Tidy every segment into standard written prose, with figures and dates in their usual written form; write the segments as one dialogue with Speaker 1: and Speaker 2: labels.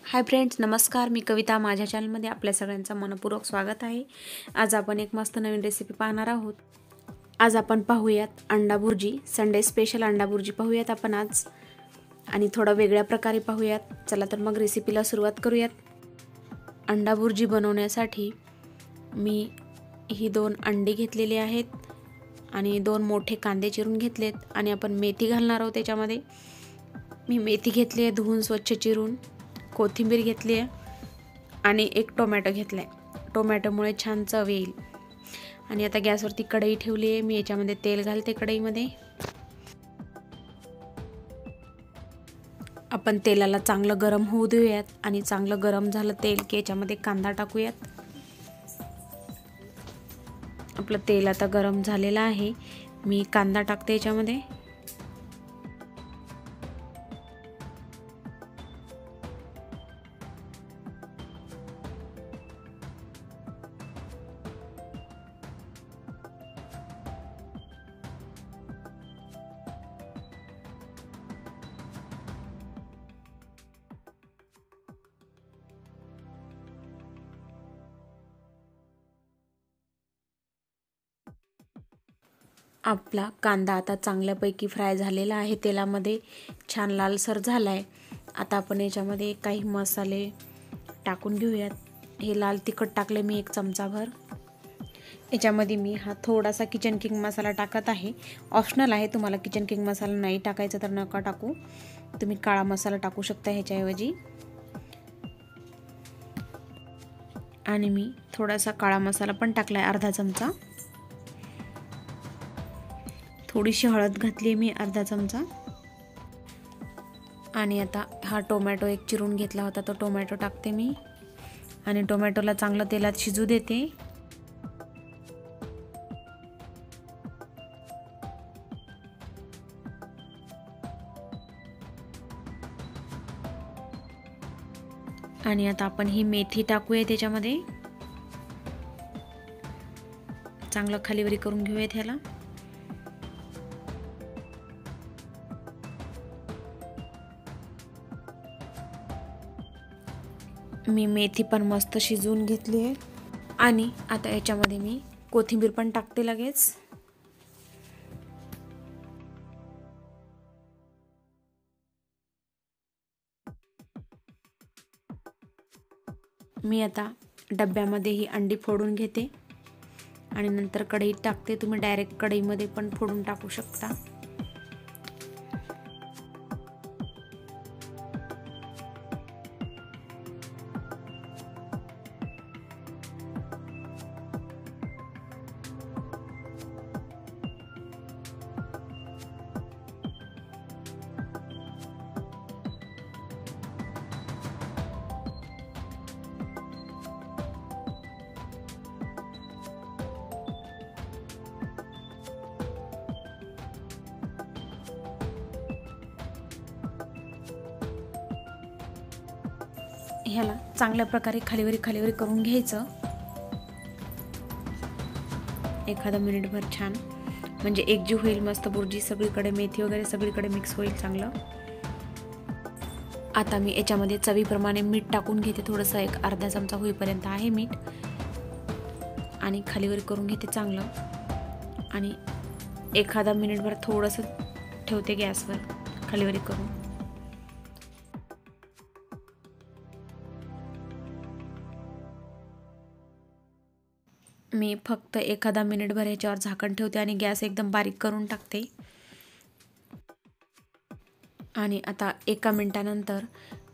Speaker 1: Hi friends, नमस्कार. मी कविता. माझ्या चॅनलमध्ये आपल्या सगळ्यांचं मनपूर्वक स्वागत आहे. आज आपण एक मस्त नवीन रेसिपी पाहणार आहोत. आज आपण पाहूयात अंडाबुर्जी. संडे स्पेशल अंडाबुर्जी पाहूयात आपण आज, आणि थोडा वेगळ्या प्रकारे पाहूयात. चला तर मग रेसिपीला सुरुवात करूयात. अंडाबुर्जी बनवण्यासाठी मी ही 2 अंडी घेतलेली आहेत आणि 2 मोठे कांदे चिरून घेतलेत आणि आपण मेथी घालणार आहोत त्याच्यामध्ये. मी मेथी घेतली आहे धुवून स्वच्छ चिरून. कोथिंबीर घेतली आहे आणि एक टोमॅटो घेतला आहे. टोमॅटोमुळे छान चव येईल. आणि आता गॅसवरती कढई ठेवली आहे. मी याच्यामध्ये तेल घालते कढईमध्ये. आपण तेलाला चांगलं गरम होऊ देऊयात आणि चांगलं गरम झालं तेल की याच्यामध्ये कांदा टाकूयात. आपलं तेल आता गरम झालेलं आहे. मी कांदा टाकते याच्यामध्ये. आपला कांदा आता चांगल्यापैकी फ्राय झालेला आहे तेलामध्ये, छान लालसर झाला आहे. आता आपण याच्यामध्ये काही मसाले टाकून घेऊयात. हे लाल तिखट टाकले मी 1 चमचाभर. याच्यामध्ये मी हा थोडासा किचन किंग मसाला टाकत आहे. ऑप्शनल आहे, तुम्हाला किचन किंग मसाला नाही टाकायचा तर नका टाकू. तुम्ही काळा मसाला टाकू शकता ह्याच्याऐवजी. आणि मी थोडासा काळा मसाला पण टाकला आहे, अर्धा चमचा. थोडीशी हळद घातली मी, अर्धा चमचा. आणि आता हा टोमॅटो एक चिरून घेतला होता तो टोमॅटो टाकते मी आणि टोमॅटोला चांगलं तेलात शिजू देते. आणि आता आपण ही मेथी टाकूया त्याच्यामध्ये. चांगलं खालीवरी करून घेऊयात ह्याला. मी मेथी पण मस्त शिजवून घेतली आहे. आणि आता याच्यामध्ये मी कोथिंबीर पण टाकते लगेच. मी आता डब्यामध्ये ही अंडी फोडून घेते आणि नंतर कढईत टाकते. तुम्ही डायरेक्ट कढईमध्ये पण फोडून टाकू शकता. ह्याला चांगल्या प्रकारे खालीवरी करून घ्यायचं. एखादा मिनिटभर छान, म्हणजे एकजीव होईल मस्त बुर्जी. सगळीकडे मेथी वगैरे सगळीकडे मिक्स होईल चांगलं. आता मी याच्यामध्ये चवीप्रमाणे मीठ टाकून घेते. थोडंसं एक अर्धा चमचा होईपर्यंत आहे मीठ. आणि खालीवरी करून घेते चांगलं. आणि एखादा मिनिटभर थोडंसं ठेवते गॅसवर खालीवरी करून. मी फक्त एखादा मिनिटभर ह्याच्यावर झाकण ठेवते आणि गॅस एकदम बारीक करून टाकते. आणि आता 1 मिनिटानंतर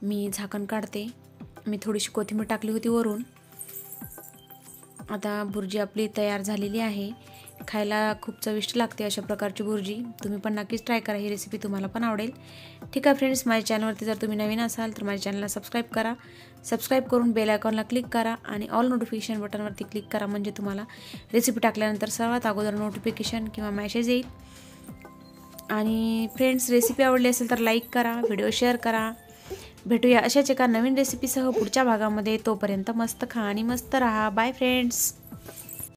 Speaker 1: मी झाकण काढते. मी थोडीशी कोथिंबीर टाकली होती वरून. आता बुर्जी आपली तयार झालेली आहे. खायला खूप चविष्ट लागते अशा प्रकारची बुर्जी. तुम्ही पण नक्कीच ट्राय करा. ही रेसिपी तुम्हाला पण आवडेल. ठीक आहे फ्रेंड्स, माझ्या चॅनलवरती जर तुम्ही नवीन असाल तर माझ्या चॅनलला सबस्क्राईब करा. सबस्क्राईब करून बेल आयकॉनला क्लिक करा आणि ऑल नोटिफिकेशन बटनवरती क्लिक करा, म्हणजे तुम्हाला रेसिपी टाकल्यानंतर सर्वात अगोदर नोटिफिकेशन किंवा मेसेज येईल. आणि फ्रेंड्स, रेसिपी आवडली असेल तर लाईक करा, व्हिडिओ शेअर करा. भेटूया अशाच एका नवीन रेसिपीसह पुढच्या भागामध्ये. तोपर्यंत मस्त खा आणि मस्त राहा. Bye friends.